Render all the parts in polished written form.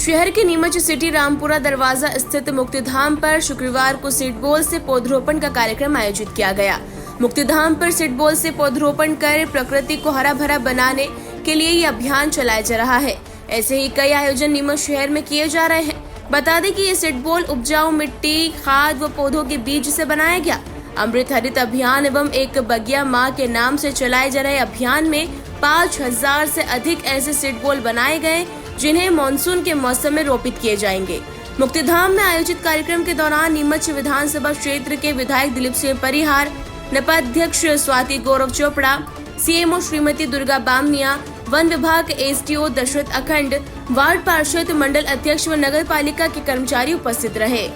शहर के नीमच सिटी रामपुरा दरवाजा स्थित मुक्तिधाम पर शुक्रवार को सीडबॉल से पौधरोपण का कार्यक्रम आयोजित किया गया। मुक्तिधाम पर सीडबॉल से पौधरोपण कर प्रकृति को हरा भरा बनाने के लिए ये अभियान चलाया जा रहा है। ऐसे ही कई आयोजन नीमच शहर में किए जा रहे हैं। बता दें कि ये सीडबॉल उपजाऊ मिट्टी, खाद व पौधों के बीज से बनाया गया। अमृत हरित अभियान एवं एक बगिया माँ के नाम से चलाए जा रहे अभियान में 5000 से अधिक ऐसे सीडबॉल बनाए गए, जिन्हें मानसून के मौसम में रोपित किए जाएंगे। मुक्तिधाम में आयोजित कार्यक्रम के दौरान नीमच विधानसभा क्षेत्र के विधायक दिलीप सिंह परिहार, नपाध्यक्ष स्वाति गौरव चोपड़ा, सीएमओ श्रीमती दुर्गा बामनिया, वन विभाग एसडीओ दशरथ अखंड, वार्ड पार्षद, मंडल अध्यक्ष व नगर पालिका के कर्मचारी उपस्थित रहे।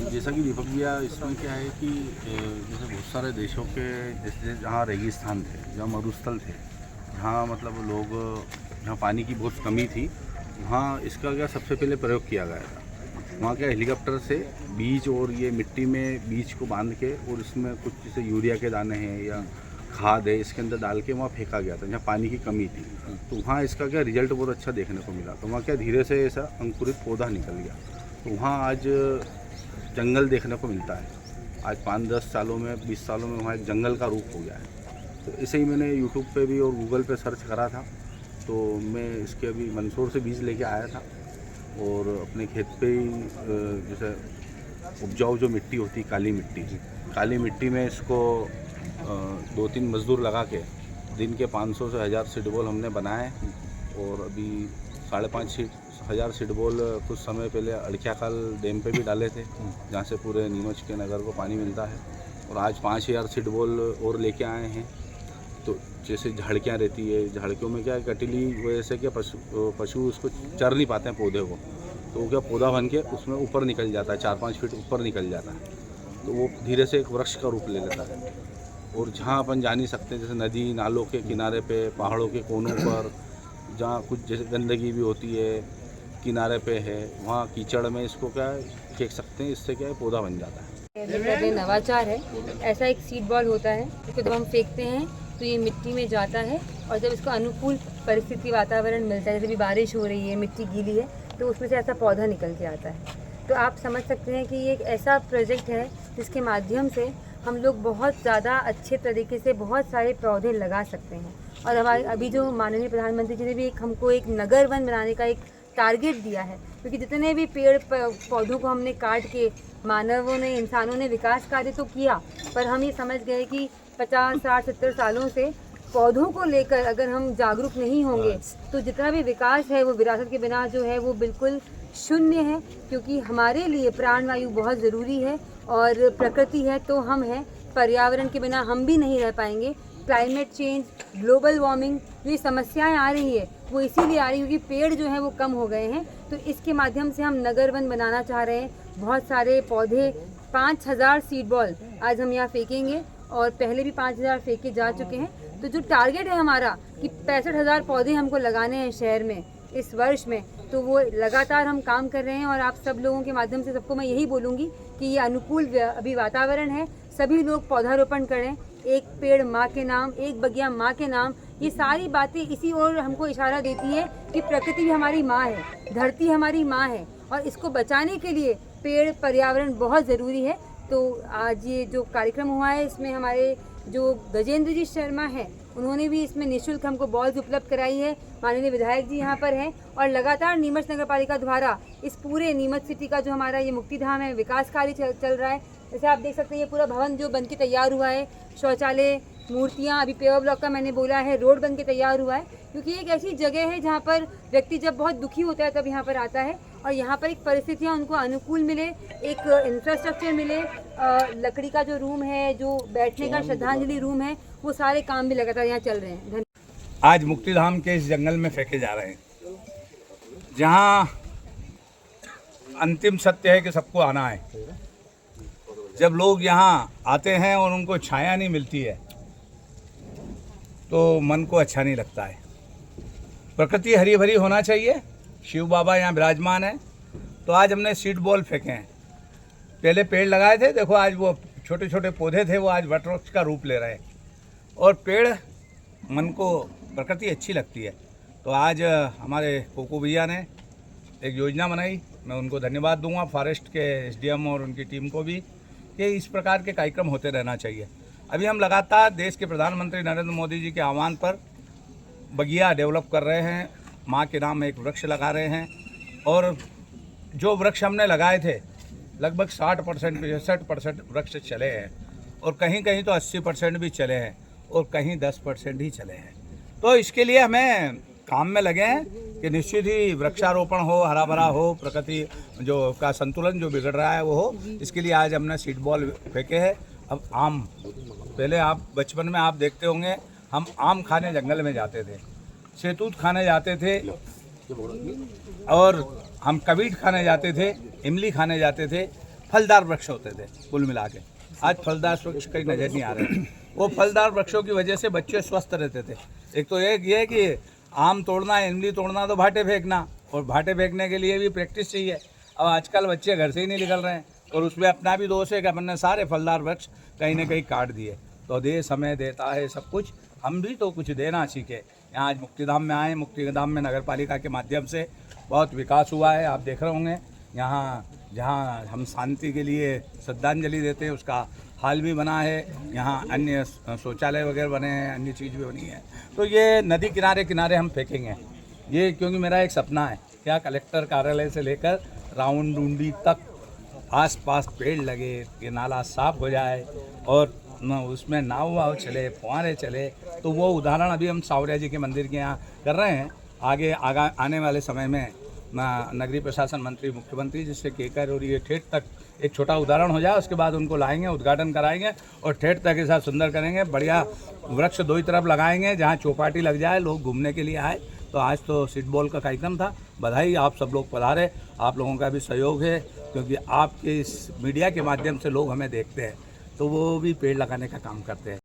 जैसा कि दीपक भैया, इसमें क्या है कि जैसे बहुत सारे देशों के जैसे जहाँ रेगिस्तान थे, जहाँ मरुस्थल थे, जहाँ मतलब लोग जहाँ पानी की बहुत कमी थी, वहाँ इसका क्या सबसे पहले प्रयोग किया गया था। वहाँ क्या हेलीकॉप्टर से बीज और ये मिट्टी में बीज को बांध के और इसमें कुछ जैसे यूरिया के दाने हैं या खाद है, इसके अंदर डाल के वहाँ फेंका गया था जहाँ पानी की कमी थी। तो वहाँ इसका क्या रिजल्ट बहुत अच्छा देखने को मिला। तो वहाँ क्या धीरे से ऐसा अंकुरित पौधा निकल गया। तो वहाँ आज जंगल देखने को मिलता है। आज 5-10 सालों में, 20 सालों में वहाँ एक जंगल का रूप हो गया है। तो ऐसे ही मैंने यूट्यूब पे भी और गूगल पे सर्च करा था, तो मैं इसके अभी मंदसौर से बीज लेके आया था और अपने खेत पे ही जैसे उपजाऊ जो मिट्टी होती, काली मिट्टी में इसको 2-3 मजदूर लगा के दिन के 500 से 1000 सीडबॉल हमने बनाए और अभी 5,500 सीडबॉल कुछ समय पहले अड़कियाखाल डैम पे भी डाले थे, जहाँ से पूरे नीमच के नगर को पानी मिलता है। और आज 5000 सीडबॉल और लेके आए हैं। तो जैसे झाड़कियाँ रहती है, झाड़कियों में क्या कटीली वजह से क्या पशु उसको चर नहीं पाते हैं पौधे को, तो वो क्या पौधा बन के उसमें ऊपर निकल जाता है, 4-5 फीट ऊपर निकल जाता है। तो वो धीरे से एक वृक्ष का रूप ले लेता है। और जहाँ अपन जा नहीं सकते, जैसे नदी नालों के किनारे पे, पहाड़ों के कोनों पर, जहाँ कुछ जैसे गंदगी भी होती है, किनारे पे है, वहाँ कीचड़ में इसको क्या फेंक सकते हैं। इससे क्या है पौधा बन जाता है। नवाचार है। ऐसा एक सीड बॉल होता है, इसको जब हम फेंकते हैं तो ये मिट्टी में जाता है और जब इसको अनुकूल परिस्थिति वातावरण मिलता है, जैसे भी बारिश हो रही है, मिट्टी गीली है, तो उसमें से ऐसा पौधा निकल के आता है। तो आप समझ सकते हैं कि ये एक ऐसा प्रोजेक्ट है जिसके माध्यम से हम लोग बहुत ज़्यादा अच्छे तरीके से बहुत सारे पौधे लगा सकते हैं। और हमारे अभी जो माननीय प्रधानमंत्री जी ने भी हमको एक नगर वन बनाने का एक टारगेट दिया है, क्योंकि जितने भी पेड़ पौधों को हमने काट के मानवों ने, इंसानों ने विकास कार्य तो किया, पर हम ये समझ गए कि 50, 60, 70 सालों से पौधों को लेकर अगर हम जागरूक नहीं होंगे तो जितना भी विकास है वो विरासत के बिना जो है वो बिल्कुल शून्य है। क्योंकि हमारे लिए प्राणवायु बहुत ज़रूरी है और प्रकृति है तो हम हैं, पर्यावरण के बिना हम भी नहीं रह पाएंगे। क्लाइमेट चेंज, ग्लोबल वार्मिंग, ये समस्याएं आ रही है वो इसीलिए आ रही है क्योंकि पेड़ जो है वो कम हो गए हैं। तो इसके माध्यम से हम नगर वन बनाना चाह रहे हैं। बहुत सारे पौधे, 5000 सीड बॉल आज हम यहाँ फेंकेंगे और पहले भी 5000 फेंके जा चुके हैं। तो जो टारगेट है हमारा कि 65,000 पौधे हमको लगाने हैं शहर में इस वर्ष में, तो वो लगातार हम काम कर रहे हैं। और आप सब लोगों के माध्यम से सबको मैं यही बोलूँगी कि ये अनुकूल अभी वातावरण है, सभी लोग पौधारोपण करें। एक पेड़ माँ के नाम, एक बगिया माँ के नाम, ये सारी बातें इसी ओर हमको इशारा देती है कि प्रकृति भी हमारी माँ है, धरती हमारी माँ है और इसको बचाने के लिए पेड़, पर्यावरण बहुत ज़रूरी है। तो आज ये जो कार्यक्रम हुआ है इसमें हमारे जो गजेंद्र जी शर्मा हैं, उन्होंने भी इसमें निःशुल्क हमको बॉल्स उपलब्ध कराई है। माननीय विधायक जी यहाँ पर हैं और लगातार नीमच नगर पालिका द्वारा इस पूरे नीमच सिटी का जो हमारा ये मुक्तिधाम है विकास कार्य चल रहा है। जैसे आप देख सकते हैं ये पूरा भवन जो बन के तैयार हुआ है, शौचालय, मूर्तियाँ, अभी पेवर ब्लॉक का मैंने बोला है, रोड बन के तैयार हुआ है। क्योंकि एक ऐसी जगह है जहाँ पर व्यक्ति जब बहुत दुखी होता है तब यहाँ पर आता है और यहाँ पर एक परिस्थितियाँ उनको अनुकूल मिले, एक इंफ्रास्ट्रक्चर मिले, लकड़ी का जो रूम है, जो बैठने का श्रद्धांजलि रूम है, वो सारे काम भी लगातार यहाँ चल रहे हैं। धन्यवाद। आज मुक्तिधाम के इस जंगल में फेंके जा रहे हैं, जहाँ अंतिम सत्य है कि सबको आना है। जब लोग यहाँ आते हैं और उनको छाया नहीं मिलती है तो मन को अच्छा नहीं लगता है। प्रकृति हरी भरी होना चाहिए। शिव बाबा यहाँ विराजमान है, तो आज हमने सीड बॉल फेंके हैं। पहले पेड़ लगाए थे, देखो आज वो छोटे छोटे पौधे थे वो आज वटवृक्ष का रूप ले रहे हैं। और पेड़ मन को, प्रकृति अच्छी लगती है। तो आज हमारे कोको भैया ने एक योजना बनाई। मैं उनको धन्यवाद दूंगा, फॉरेस्ट के एसडीएम और उनकी टीम को भी, कि इस प्रकार के कार्यक्रम होते रहना चाहिए। अभी हम लगातार देश के प्रधानमंत्री नरेंद्र मोदी जी के आह्वान पर बगिया डेवलप कर रहे हैं, माँ के नाम एक वृक्ष लगा रहे हैं। और जो वृक्ष हमने लगाए थे लगभग 60% 65% वृक्ष चले हैं, और कहीं कहीं तो 80% भी चले हैं, और कहीं 10% ही चले हैं। तो इसके लिए हमें काम में लगे हैं कि निश्चित ही वृक्षारोपण हो, हरा भरा हो, प्रकृति जो का संतुलन जो बिगड़ रहा है वो हो। इसके लिए आज हमने सीड बॉल फेंके हैं। अब आम, पहले आप बचपन में आप देखते होंगे, हम आम खाने जंगल में जाते थे, शहतूत खाने जाते थे, और हम कबीट खाने जाते थे, इमली खाने जाते थे। फलदार वृक्ष होते थे कुल मिला के। आज फलदार वृक्ष कहीं नज़र नहीं आ रहे। वो फलदार वृक्षों की वजह से बच्चे स्वस्थ रहते थे। एक तो एक ये है कि आम तोड़ना, इमली तोड़ना तो भाटे फेंकना, और भाटे फेंकने के लिए भी प्रैक्टिस चाहिए। अब आजकल बच्चे घर से ही नहीं निकल रहे हैं, और उसमें अपना भी दोष है कि अपन ने सारे फलदार वृक्ष कहीं ना कहीं काट दिए। तो देश हमें देता है सब कुछ, हम भी तो कुछ देना सीखे। यहाँ आज मुक्तिधाम में आए, मुक्तिधाम में नगर पालिका के माध्यम से बहुत विकास हुआ है। आप देख रहे होंगे यहाँ जहाँ हम शांति के लिए श्रद्धांजलि देते हैं उसका हाल भी बना है। यहाँ अन्य शौचालय वगैरह बने हैं, अन्य चीज़ भी बनी है। तो ये नदी किनारे किनारे हम फेंकेंगे ये, क्योंकि मेरा एक सपना है क्या कलेक्टर कार्यालय से लेकर राउंड डूंडी तक आसपास पेड़ लगे, ये नाला साफ हो जाए, और उसमें नाव वाव चले, फुहारे चले। तो वो उदाहरण अभी हम सावरिया जी के मंदिर के यहाँ कर रहे हैं। आगे आने वाले समय में नगरीय प्रशासन मंत्री, मुख्यमंत्री जिससे कहकर और ये ठेठ तक एक छोटा उदाहरण हो जाए, उसके बाद उनको लाएंगे, उद्घाटन कराएंगे और ठेठ तक के साथ सुंदर करेंगे। बढ़िया वृक्ष दो ही तरफ लगाएंगे जहाँ चौपाटी लग जाए, लोग घूमने के लिए आए। तो आज तो सीड बॉल का कार्यक्रम था। बधाई, आप सब लोग पधारे। आप लोगों का भी सहयोग है, क्योंकि आपके इस मीडिया के माध्यम से लोग हमें देखते हैं, तो वो भी पेड़ लगाने का काम करते हैं।